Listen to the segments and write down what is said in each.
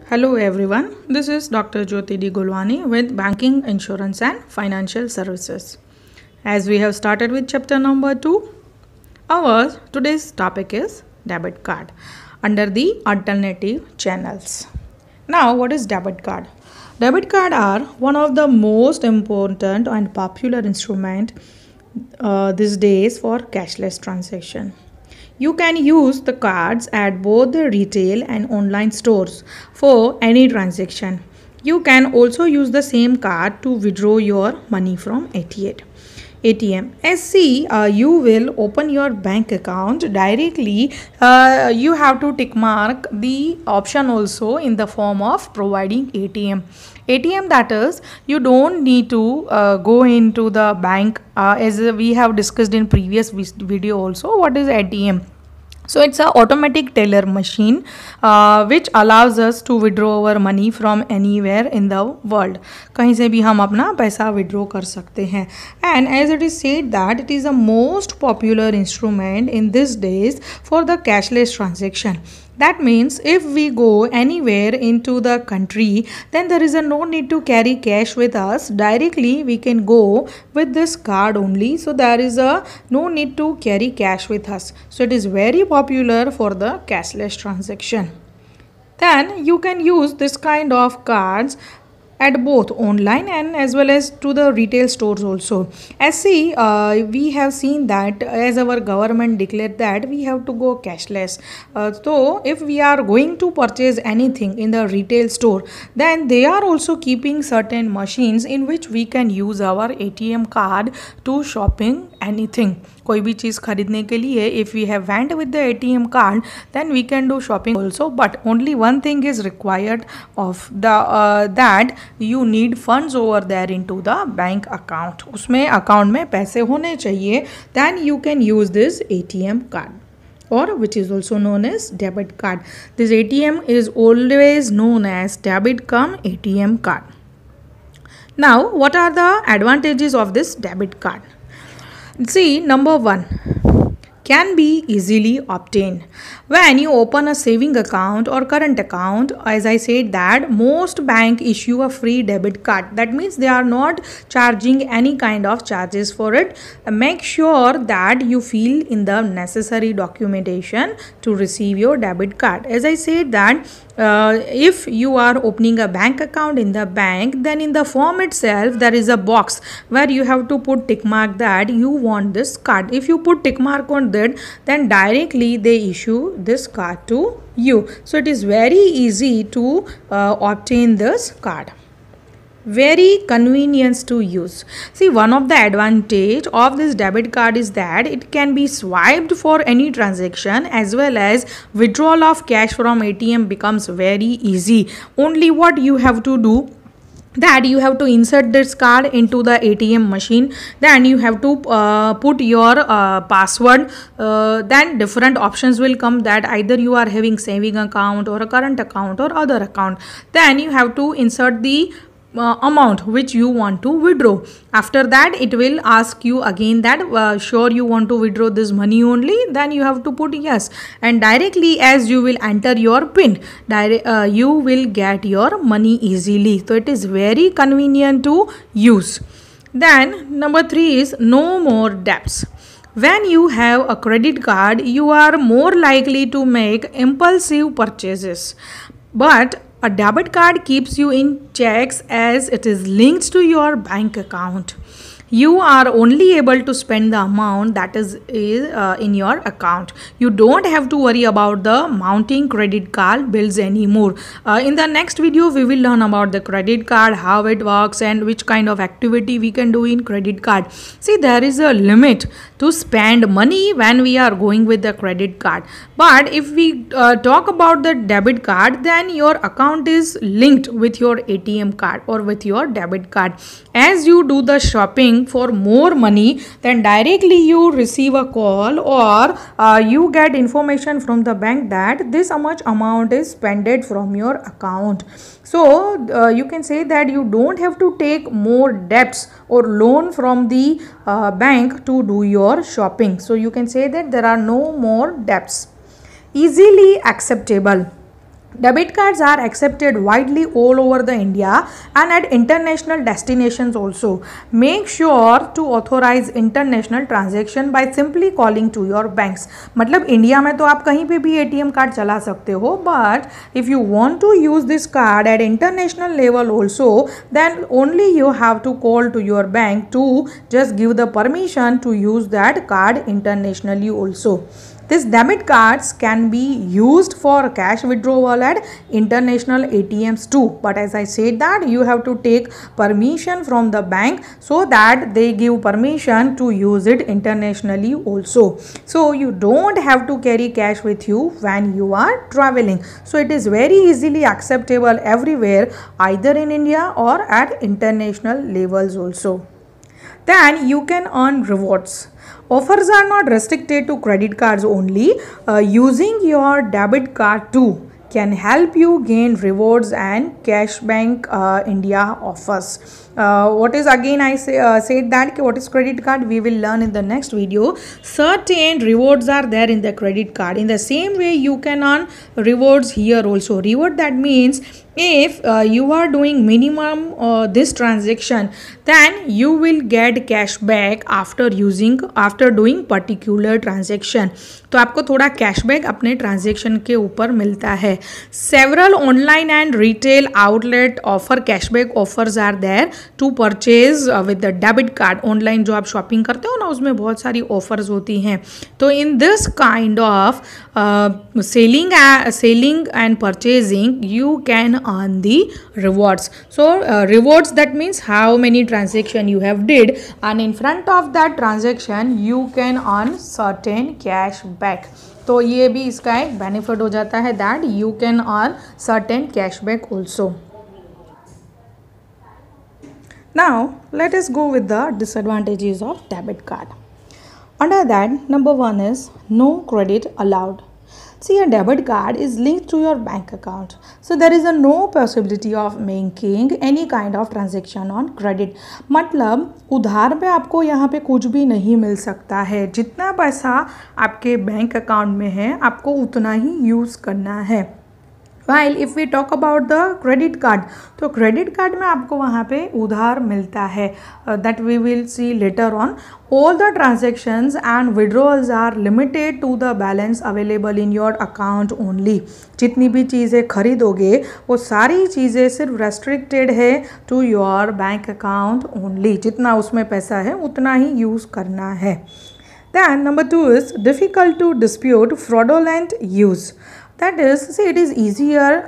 Hello everyone, this is Dr. Jyoti D. Gulwani with Banking, Insurance and Financial Services. As we have started with chapter number 2, our today's topic is debit card under the alternative channels. Now, what is debit card? Debit card are one of the most important and popular instrument these days for cashless transaction. You can use the cards at both the retail and online stores for any transaction. You can also use the same card to withdraw your money from ATM. As see, you will open your bank account directly. You have to tick mark the option also in the form of providing ATM, that is, you don't need to go into the bank, as we have discussed in previous video also. What is ATM? So it's a automatic teller machine which allows us to withdraw our money from anywhere in the world. कहीं से भी हम अपना पैसा withdraw कर सकते हैं. And as it is said that it is the most popular instrument in these days for the cashless transaction. That means if we go anywhere into the country, then there is no need to carry cash with us. Directly we can go with this card only. So there is no need to carry cash with us. So it is very popular for the cashless transaction. Then you can use this kind of cards at both online and as well as to the retail stores also. As see, we have seen that as our government declared that we have to go cashless. So if we are going to purchase anything in the retail store, then they are also keeping certain machines in which we can use our ATM card to shopping anything. कोई भी चीज़ खरीदने के लिए if we have went with the ATM card, then we can do shopping also. But only one thing is required of the that you need funds over there into the bank account. उसमें account में पैसे होने चाहिए. Then you can use this ATM card, or which is also known as debit card. This ATM is always known as debit cum ATM card. Now, what are the advantages of this debit card? See, number 1, can be easily obtained. When you open a saving account or current account, as I said that most bank issue a free debit card. That means they are not charging any kind of charges for it. Make sure that you fill in the necessary documentation to receive your debit card. As I said that if you are opening a bank account in the bank, then in the form itself there is a box where you have to put tick mark that you want this card. If you put tick mark on that, then directly they issue this card to you. So it is very easy to obtain this card. Very convenience to use. See, one of the advantage of this debit card is that it can be swiped for any transaction, as well as withdrawal of cash from ATM becomes very easy. Only what you have to do, that you have to insert this card into the ATM machine, then you have to put your password, then different options will come, that either you are having saving account or a current account or other account. Then you have to insert the amount which you want to withdraw. After that it will ask you again that sure you want to withdraw this money only, then you have to put yes, and directly as you will enter your pin, you will get your money easily. So it is very convenient to use. Then number 3 is no more debts. When you have a credit card, you are more likely to make impulsive purchases, but a debit card keeps you in checks as it is linked to your bank account. You are only able to spend the amount that is in your account. You don't have to worry about the mounting credit card bills anymore. In the next video, we will learn about the credit card, how it works, and which kind of activity we can do in credit card. See, there is a limit to spend money when we are going with the credit card. But if we talk about the debit card, then your account is linked with your ATM card or with your debit card. As you do the shopping for more money, then directly you receive a call or you get information from the bank that this much amount is spent from your account. So you can say that you don't have to take more debts or loan from the bank to do your shopping. So you can say that there are no more debts. Easily acceptable. Debit cards are accepted widely all over the India and at international destinations also. Make sure to authorize international transaction by simply calling to your banks. मतलब India में तो आप कहीं पे भी ATM card चला सकते हो, but if you want to use this card at international level also, then only you have to call to your bank to just give the permission to use that card internationally also. These debit cards can be used for cash withdrawal at international ATMs too. But as I said that you have to take permission from the bank so that they give permission to use it internationally also. So you don't have to carry cash with you when you are traveling. So it is very easily acceptable everywhere, either in India or at international levels also. Then you can earn rewards. Offers are not restricted to credit cards only. Using your debit card too can help you gain rewards and cashback India offers. What is again I said that what is credit card we will learn in the next video. Certain rewards are there in the credit card. In the same way you can earn rewards here also. Reward, that means if you are doing minimum this transaction, then you will get cashback after doing particular transaction. तो आपको थोड़ा cashback अपने transaction के ऊपर मिलता है. Several online and retail outlet offer cashback offers are there to purchase with the debit card. Online जो आप shopping करते हो ना, उसमें बहुत सारी offers होती हैं. तो in this kind of selling and purchasing, you can earn the rewards. So rewards, that means how many transaction you have did, and in front of that transaction you can earn certain cash back. तो ये भी इसका एक benefit हो जाता है that you can earn certain cashback also. Now let us go with the disadvantages of debit card. Under that, number 1 is no credit allowed. See, a debit card is linked to your bank account, so there is no possibility of making any kind of transaction on credit. मतलब उधार पे आपको यहाँ पे कुछ भी नहीं मिल सकता है. जितना पैसा आपके बैंक अकाउंट में है आपको उतना ही यूज़ करना है. While if we talk about the credit card, तो credit card में आपको वहाँ पे उधार मिलता है. That we will see later on. All the transactions and withdrawals are limited to the balance available in your account only. जितनी भी चीज़ें खरीदोगे वो सारी चीज़ें सिर्फ restricted है to your bank account only. जितना उसमें पैसा है उतना ही यूज़ करना है. Then number 2 is difficult to dispute fraudulent use. That is, see, it is easier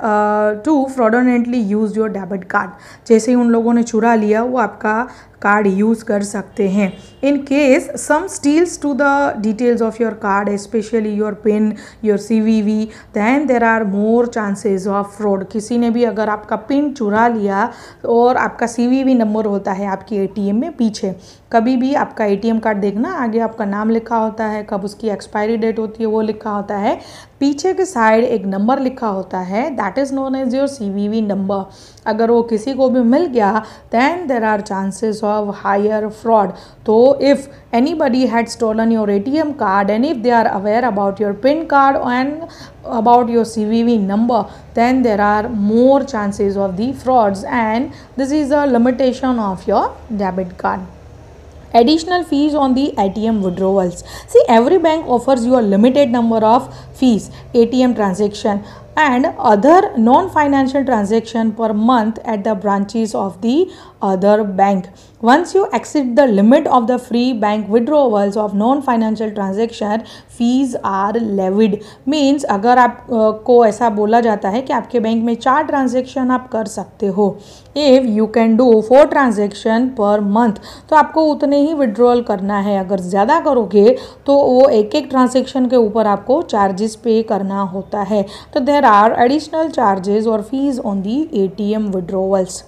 to fraudulently use your debit card. जैसे ही उन लोगों ने चुरा लिया वो आपका कार्ड यूज़ कर सकते हैं. In case some steals to the details of your card, especially your PIN, your CVV, then there are more chances of fraud. किसी ने भी अगर आपका पिन चुरा लिया और आपका CVV नंबर होता है आपकी ATM में पीछे, कभी भी आपका ATM कार्ड देखना, आगे आपका नाम लिखा होता है, कब उसकी एक्सपायरी डेट होती है वो लिखा होता है, पीछे के साइड एक नंबर लिखा होता है, that is known as your CVV number. अगर वो किसी को भी मिल गया then there are chances of higher fraud. तो if anybody had stolen your ATM card and if they are aware about your PIN card and about your CVV number, then there are more chances of the frauds, and this is a limitation of your debit card. Additional fees on the ATM withdrawals. See, every bank offers you a limited number of fees, ATM transaction and other non-financial transaction per month at the branches of the other bank. Once you exceed the limit of the free bank withdrawals of non-financial transaction, fees are levied. Means अगर आप को ऐसा बोला जाता है कि आपके bank में 4 ट्रांजेक्शन आप कर सकते हो, if you can do 4 transaction per month, तो आपको उतने ही विड्रॉल करना है. अगर ज़्यादा करोगे तो वो एक ट्रांजेक्शन के ऊपर आपको चार्जेस पे करना होता है. तो there are additional charges or fees on the ATM withdrawals.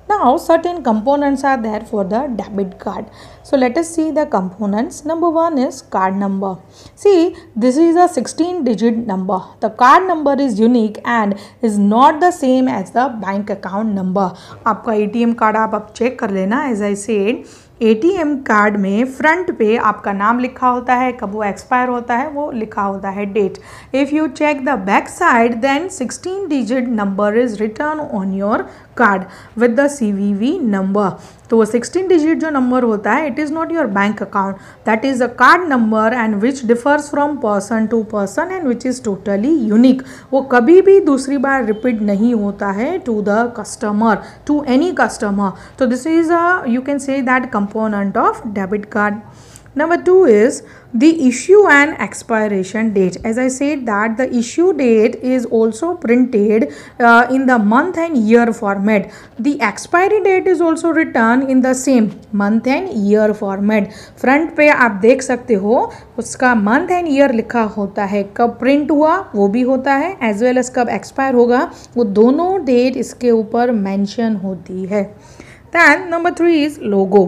Now certain components are there for the debit card. So let us see the components. Number 1 is card number. See, this is a 16-digit number. The card number is unique and is not the same as the bank account number. आपका ATM card आप अब check कर लेना. As I said, ATM card में front पे आपका नाम लिखा होता है, कब वो एक्सपायर होता है वो लिखा होता है date. If you check the back side then 16 digit number is return on your card with the CVV number. तो वो 16 डिजिट जो नंबर होता है it is not your bank account, that is a card number and which differs from person to person and which is totally unique. वो कभी भी दूसरी बार रिपीट नहीं होता है to the customer, to any customer. तो this is a you can say that component of debit card. Number 2 is the issue and expiration date. As I said that the issue date is also printed in the month and year format. The expiry date is also written in the same month and year format. Front पे आप देख सकते हो उसका month and year लिखा होता है, कब print हुआ वो भी होता है as well as कब expire होगा वो दोनों date इसके ऊपर mention होती है. Then number 3 is logo.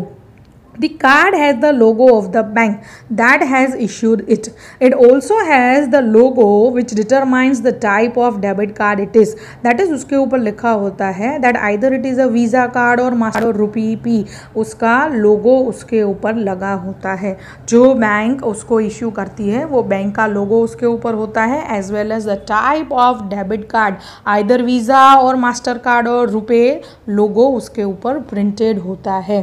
The card has the logo of the bank that has issued it. It also has the logo which determines the type of debit card it is. That is उसके ऊपर लिखा होता है that either it is a Visa card or Master Rupee P. उसका logo उसके ऊपर लगा होता है. जो बैंक उसको issue करती है वो बैंक का logo उसके ऊपर होता है as well as the type of debit card either Visa or Mastercard or Rupee logo उसके ऊपर printed होता है.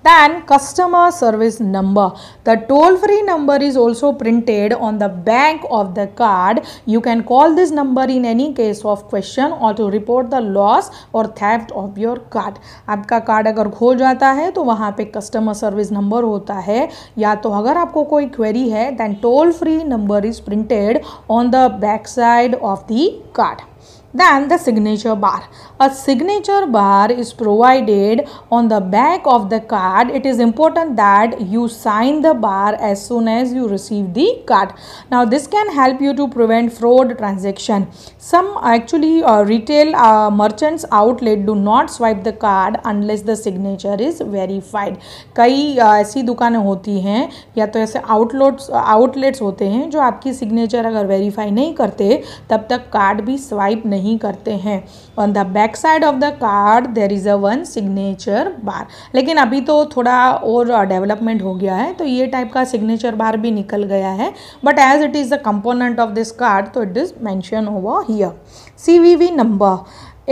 Then customer service number. The toll-free number is also printed on the back of the card. You can call this number in any case of question or to report the loss or theft of your card. आपका card अगर खो जाता है तो वहाँ पे customer service number होता है, या तो अगर आपको कोई क्वेरी है then toll-free number is printed on the back side of the card. Then the signature bar. A signature bar is provided on the back of the card. It is important that you sign the bar as soon as you receive the card. Now this can help you to prevent fraud transaction. Some actually retail merchants outlet do not swipe the card unless the signature is verified. कई ऐसी दुकानें होती हैं या तो ऐसे outlets होते हैं जो आपकी सिग्नेचर अगर वेरीफाई नहीं करते तब तक कार्ड भी स्वाइप नहीं करते हैं. On the back side of the card there is a one signature bar. लेकिन अभी तो थोड़ा और डेवलपमेंट हो गया है तो ये टाइप का सिग्नेचर बार भी निकल गया है, but as it is the component of this card तो it is mention over here. CVV number,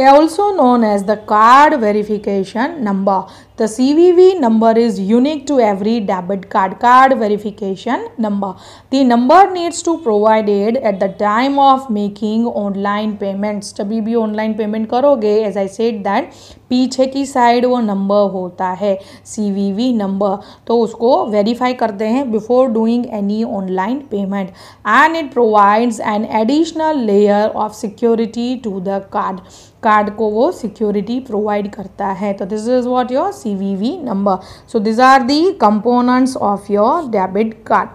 also known as the card verification number. The CVV number is unique to every debit card verification number. The number needs to provided at the time of making online payments. जब भी online payment करोगे, as I said that पीछे की side वो number होता है CVV number, तो उसको वेरीफाई करते हैं before doing any online payment and it provides an additional layer of security to the card को वो सिक्योरिटी प्रोवाइड करता है. तो this is what your CVV number. So these are the components of your debit card.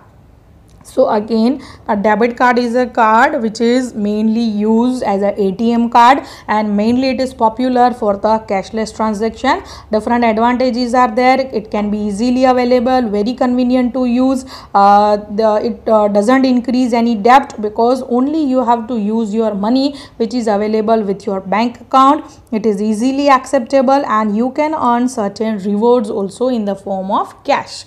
So again, a debit card is a card which is mainly used as a ATM card and mainly it is popular for the cashless transaction. Different advantages are there. It can be easily available, very convenient to use. It doesn't increase any debt because only you have to use your money which is available with your bank account. It is easily acceptable and you can earn certain rewards also in the form of cash.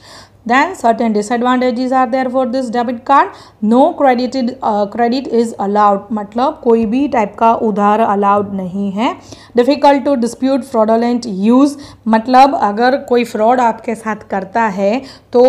Then certain disadvantages are there for this debit card. No credit is allowed. मतलब कोई भी type का उधार allowed नहीं है. Difficult to dispute fraudulent use. मतलब अगर कोई फ्रॉड आपके साथ करता है तो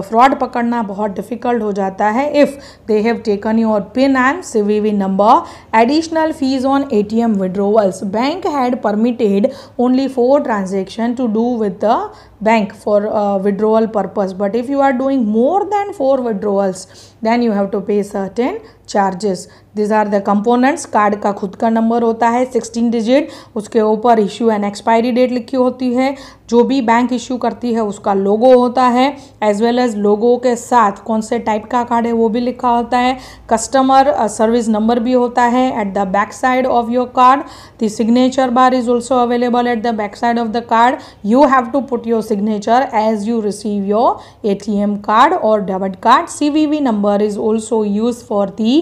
फ्रॉड पकड़ना बहुत डिफ़िकल्ट हो जाता है. If they have taken your PIN and CVV number. Additional fees on ATM withdrawals. Bank had permitted only 4 transactions to do with the bank for withdrawal purpose, but if you are doing more than 4 withdrawals then you have to pay certain charges. These are the components. Card का खुद का number होता है 16 digit, उसके ऊपर issue and expiry date लिखी होती है. जो भी बैंक इशू करती है उसका लोगो होता है एज वेल एज लोगो के साथ कौन से टाइप का कार्ड है वो भी लिखा होता है. कस्टमर सर्विस नंबर भी होता है at the back side of your card. The signature bar is also available at the back side of the card. You have to put your signature as you receive your ATM card or debit card. CVV number is also used for the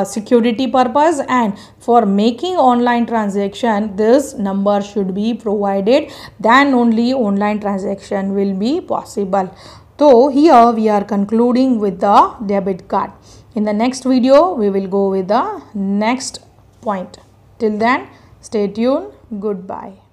security purpose, and for making online transaction this number should be provided, then only online transaction will be possible. So here we are concluding with the debit card. In the next video we will go with the next point. Till then, stay tuned. Goodbye.